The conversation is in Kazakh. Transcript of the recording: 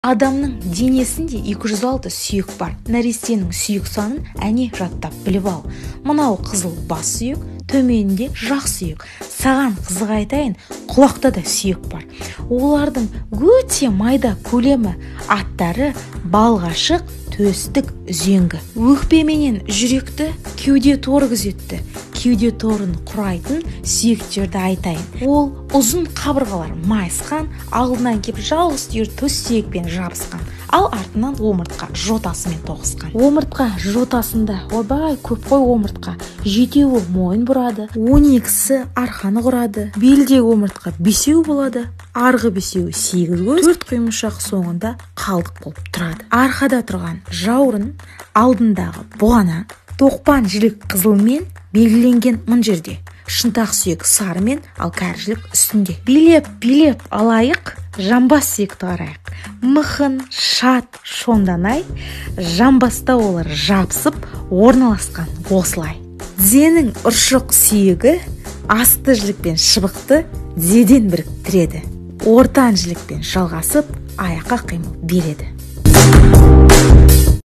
Адамның денесінде 206 сүйек бар. Нәрестенің сүйек санын әне жаттап біліп ал. Мынау қызыл бас сүйек, төменінде жақ сүйек. Саған қызық айтайын, құлақта да сүйек бар. Олардың өте майда көлемі, аттары балғашық, төстік, үзеңгі. Өкпеменен жүректі кеуде торы күзетті. Кеуде торын құрайтын сүйектерді айтайын. Ол ұзын қабырғалар майысқан, алдынан кеп жалғыз түйір төс сүйекпен жабысқан, ал артынан омыртқа жотасымен тоғысқан. Омыртқа жотасында ойбай көп қой омыртқа. 7-еуі мойын бұрады, 12-сі арқаны құрады. Белдегі омыртқа 5-еу болады, арғы 5-еуі 8 көз, 4 құймышақ соңында қалдық болып тұрады. Арқада тұрған жаурын, алдындағы бұғана, тоқпан жілік қызылмен белгіленген мың жерде. Шынтақ сүйек сарымен, ал кәрі жілік үстінде. Билеп алайық, жамбас сүйекті қарайық. Мықын, шат, шонданай, жамбаста олар жабысып орналасқан осылай. Тізенің ұршық сүйегі асты жілікпен шыбықты тізеден біріктіреді. Ортан жілікпен жалғасып аяққа қимыл береді.